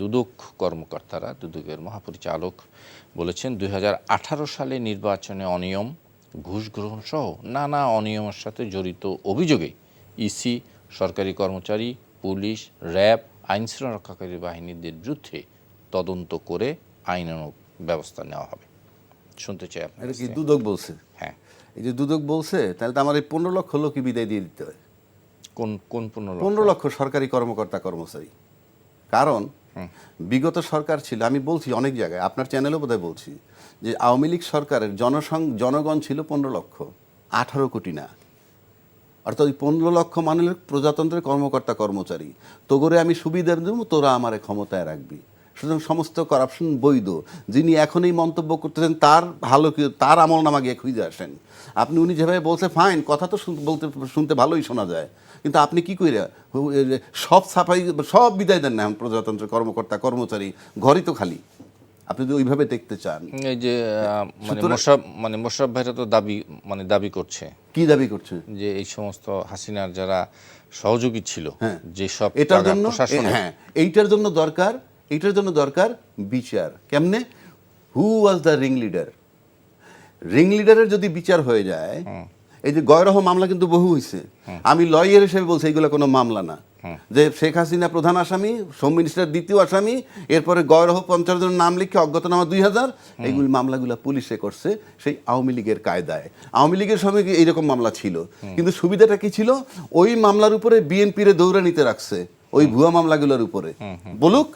দুদক কর্মকর্তারা, দুদকের মহাপরিচালক বলেছেন ২০১৮ সালে নির্বাচনে অনিয়ম, ঘুষ গ্রহণ সহ নানা অনিয়মের সাথে জড়িত অভিযোগে ইসি, সরকারি কর্মচারী, পুলিশ, র্যাব, আইনশৃঙ্খলা রক্ষাকারী বাহিনীদের বিরুদ্ধে তদন্ত করে আইনানুগ ব্যবস্থা নেওয়া হবে। শুনতে চাই আপনার। এটা কি দুদক বলছে? হ্যাঁ, এই যে দুদক বলছে, তাহলে তো আমার এই 15 লক্ষ লোকই বিদায় দিয়ে দিতে হয়। কোন 15 লক্ষ সরকারি কর্মকর্তা কর্মচারী। কারণ বিগত সরকার ছিল, আমি বলছি অনেক জায়গায়, আপনার চ্যানেলেও বোধহয় বলছি, যে আওয়ামী লীগ সরকারের জনগণ ছিল 15 লক্ষ, 18 কোটি না। অর্থাৎ ওই 15 লক্ষ মানুষের প্রজাতন্ত্রের কর্মকর্তা কর্মচারী। তোগরে আমি সুবিধা দেবো, তোরা আমার ক্ষমতায় রাখবি। সুতরাং সমস্ত করাপশন বৈধ। যিনি এখন এই মন্তব্য করতেছেন তার ভালো কি, তার আমল নামা গিয়ে খুঁজে আসেন। আপনি উনি যেভাবে বলছে ফাইন, কথা তো শুনতে ভালোই শোনা যায়, কিন্তু আপনি কি করে সব ছাপাই, সব বিদায় দেন না এখন প্রজাতন্ত্রের কর্মকর্তা কর্মচারী, ঘরই তো খালি। আপনি যদি ওইভাবে দেখতে চান, এই যে মোশাররফ ভাইরা তো দাবি করছে। কি দাবি করছে? যে এই সমস্ত হাসিনার যারা সহযোগী ছিল, যে সব এটার জন্য, হ্যাঁ, এইটার জন্য দরকার বিচার। কেমনে? Who was the ring leader? Ring লিডারের যদি বিচার হয়ে যায়, এই যে গয়রহ মামলা কিন্তু বহু হয়েছে। আমি লয়ার হিসেবে বলছি এগুলো কোনো মামলা না। যে শেখ হাসিনা প্রধান আসামি, হোম মিনিস্টার দ্বিতীয় আসামি, এরপরে গয়রহ 50 জনের নাম লিখে অজ্ঞাতনামা 2000, এইগুলি মামলাগুলো পুলিশে করছে সেই আওয়ামী লীগের কায়দায়। আওয়ামী লীগের সময় এইরকম মামলা ছিল, কিন্তু সুবিধাটা কি ছিল? ওই মামলার উপরে বিএনপিরে দৌড়ানিতে রাখছে, ওই ভুয়া মামলাগুলোর উপরে বলুক।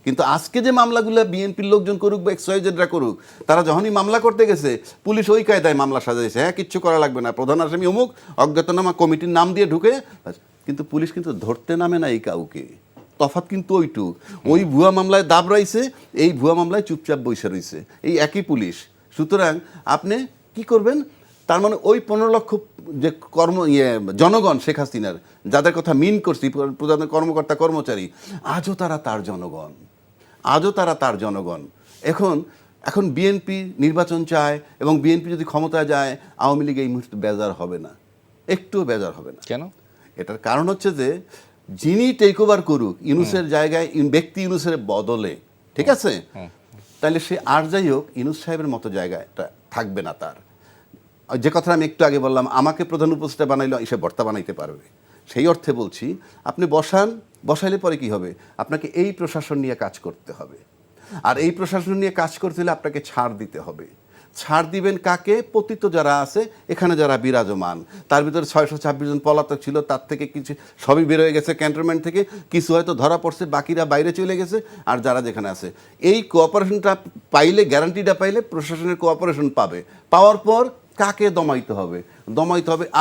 কিন্তু আজকে যে মামলাগুলো বিএনপির লোকজন করুক বা এক্সওয়াইজেডরা করুক, তারা যখনই মামলা করতে গেছে পুলিশ ওই কায়দায় মামলা সাজাইছে। হ্যাঁ, কিচ্ছু করা লাগবে না, প্রধান আসামি অমুক, অজ্ঞাতনামা কমিটির নাম দিয়ে ঢুকে। কিন্তু পুলিশ কিন্তু ধরতে নামে না এই কাউকে। তফাৎ কিন্তু ওইটুক, ওই ভুয়া মামলায় দাবড়াইছে, এই ভুয়া মামলায় চুপচাপ বসে রয়েছে এই একই পুলিশ। সুতরাং আপনি কি করবেন? তার মানে ওই 15 লক্ষ যে জনগণ শেখ হাসিনার, যাদের কথা মিন করছি, প্রধান কর্মকর্তা কর্মচারী, আজও তারা তার জনগণ। এখন বিএনপি নির্বাচন চায়, এবং বিএনপি যদি ক্ষমতায় যায়, আওয়ামী লীগ এই মুহূর্তে বেজার হবে না, একটুও বেজার হবে না। কেন? এটার কারণ হচ্ছে যে যিনি টেক ওভার করুক ইউনূসের জায়গায়, ব্যক্তি ইউনূসের বদলে, ঠিক আছে, তাহলে সে আর যাই হোক ইউনূস সাহেবের মতো জায়গাটা থাকবে না তার। যে কথা আমি একটু আগে বললাম, আমাকে প্রধান উপদেষ্টা বানাইলে সে ভর্তা বানাইতে পারবে। সেই অর্থে বলছি, আপনি বসাইলে পরে কি হবে? আপনাকে এই প্রশাসন নিয়ে কাজ করতে হবে, আর এই প্রশাসন নিয়ে কাজ করতে হলে আপনাকে ছাড় দিতে হবে। ছাড় দিবেন কাকে? পতিত যারা আছে এখানে, যারা বিরাজমান, তার ভিতরে 626 জন পলাতক ছিল, তার থেকে কিছু সবই বের হয়ে গেছে ক্যান্টনমেন্ট থেকে, কিছু হয়তো ধরা পড়ছে, বাকিরা বাইরে চলে গেছে। আর যারা যেখানে আছে, এই কোঅপারেশনটা পাইলে, গ্যারান্টিটা পাইলে প্রশাসনের কোঅপারেশন পাওয়ার পর কাকে দমাইতে হবে?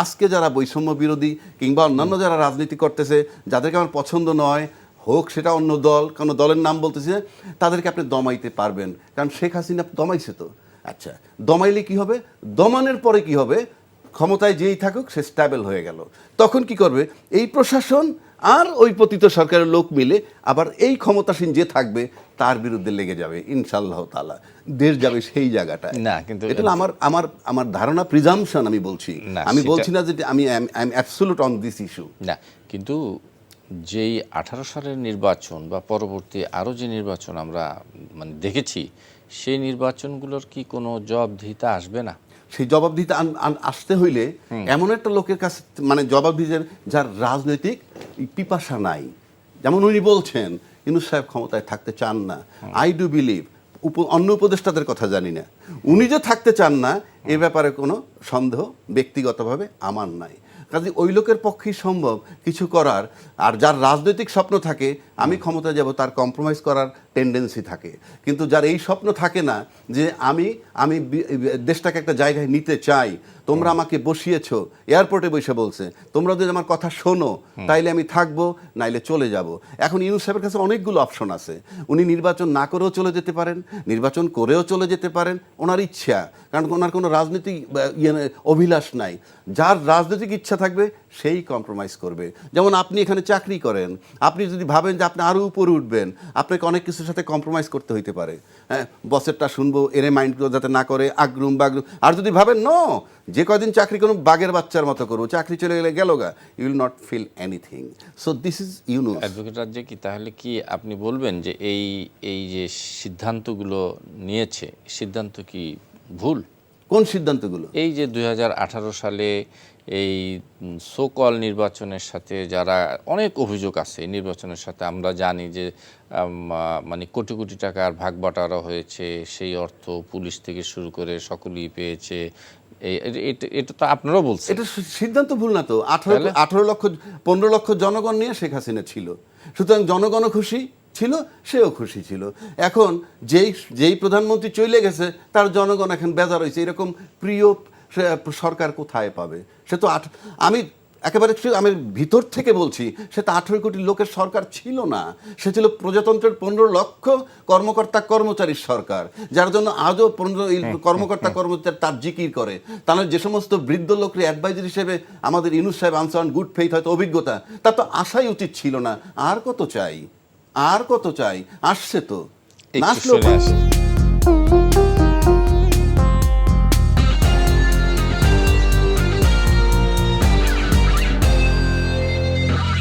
আজকে যারা বৈষম্য বিরোধী কিংবা অন্যান্য যারা রাজনীতি করতেছে, যাদেরকে আমার পছন্দ নয়, হোক সেটা অন্য দল, কোনো দলের নাম বলতেছে, তাদেরকে আপনি দমাইতে পারবেন। কারণ শেখ হাসিনা দমাইছে তো। আচ্ছা, দমাইলে কি হবে? দমানোর পরে কি হবে? ক্ষমতায় যেই থাকুক সে স্ট্যাবল হয়ে গেল, তখন কি করবে? এই প্রশাসন আর ওই পতিত সরকারের লোক মিলে আবার এই ক্ষমতাসীন যে থাকবে তার বিরুদ্ধে লেগে যাবে। ইনশাআল্লাহ তাআলা দেশ যাবে সেই জায়গাটায়। না, কিন্তু এটা আমার ধারণা, প্রিজাম্পশন। আমি বলছি না যে আমি I am absolute on this issue না, কিন্তু যেই 18 সালের নির্বাচন বা পরবর্তী আরও যে নির্বাচন আমরা দেখেছি, সেই নির্বাচনগুলোর কি কোনো জবাবদিহিতা আসবে না? সেই জবাবদিহিতা আসতে হইলে এমন একটা লোকের কাছে জবাবদিহিতা, যার রাজনৈতিক পিপাসা নাই। যেমন উনি বলছেন ইউনূস সাহেব ক্ষমতায় থাকতে চান না। আই ডু বিলিভ, অন্য উপদেষ্টাদের কথা জানি না, উনি যে থাকতে চান না এ ব্যাপারে কোনো সন্দেহ ব্যক্তিগতভাবে আমার নাই। কাজে ওই লোকের পক্ষেই সম্ভব কিছু করার। আর যার রাজনৈতিক স্বপ্ন থাকে আমি ক্ষমতায় যাব, তার কম্প্রোমাইজ করার টেন্ডেন্সি থাকে। কিন্তু যার এই স্বপ্ন থাকে না যে আমি দেশটাকে একটা জায়গায় নিতে চাই, তোমরা আমাকে বসিয়েছো, এয়ারপোর্টে বসে বলছে তোমরা যদি আমার কথা শোনো তাইলে আমি থাকবো, নাইলে চলে যাব। এখন ইউনূস সাহেবের কাছে অনেকগুলো অপশন আছে। উনি নির্বাচন না করেও চলে যেতে পারেন, নির্বাচন করেও চলে যেতে পারেন, ওনার ইচ্ছা। কারণ ওনার কোনো রাজনৈতিক অভিলাষ নাই। যার রাজনৈতিক ইচ্ছা থাকবে সেই কম্প্রোমাইজ করবে। যেমন আপনি এখানে চাকরি করেন, আপনি যদি ভাবেন যে আপনি আরও উপরে উঠবেন, আপনাকে অনেক কিছুর সাথে কম্প্রোমাইজ করতে হইতে পারে। হ্যাঁ, বসেরটা শুনবো, এরে মাইন্ড যাতে না করে, আগ্রুম বাগ্রুম। আর যদি ভাবেন যে কয়দিন চাকরি করুন বাঘের বাচ্চার মতো করবো, চাকরি চলে গেলে গেল গা, you will not feel anything. So this is Yunus. Advocate Razzaq, কি তাহলে কি আপনি বলবেন যে এই যে সিদ্ধান্তগুলো নিয়েছে, সিদ্ধান্ত কি ভুল? কোন সিদ্ধান্তগুলো? এই যে 2018 সালে এই সোকল নির্বাচনের সাথে যারা অনেক অভিযোগ আছে, এই নির্বাচনের সাথে আমরা জানি যে মানে কোটি কোটি টাকার ভাগ বাটোয়ারা হয়েছে, সেই অর্থ পুলিশ থেকে শুরু করে সকলেই পেয়েছে। এটা তো আপনারাও বলছেন। এটা সিদ্ধান্ত ভুল না তো। 15 লক্ষ জনগণ নিয়ে শেখ হাসিনা ছিল, সুতরাং জনগণও খুশি ছিল, সেও খুশি ছিল। এখন যেই প্রধানমন্ত্রী চলে গেছে তার জনগণ এখন বেজার হয়েছে, এরকম প্রিয় সরকার কোথায় পাবে? সে তো আমি একেবারে আমি ভিতর থেকে বলছি, সে তো 18 কোটি লোকের সরকার ছিল না, সে ছিল প্রজাতন্ত্রের 15 লক্ষ কর্মকর্তা কর্মচারীর সরকার, যার জন্য আজও 15 কর্মকর্তা কর্মচারী তার জিকির করে। তাহলে যে সমস্ত বৃদ্ধ লোকের অ্যাডভাইজার হিসেবে আমাদের ইউনুস সাহেব আনসার গুড ফেইথ হয়তো অভিজ্ঞতা, তার তো আসাই উচিত ছিল না। আর কত চাই, আর কত চাই? আসছে তো, না আসলেও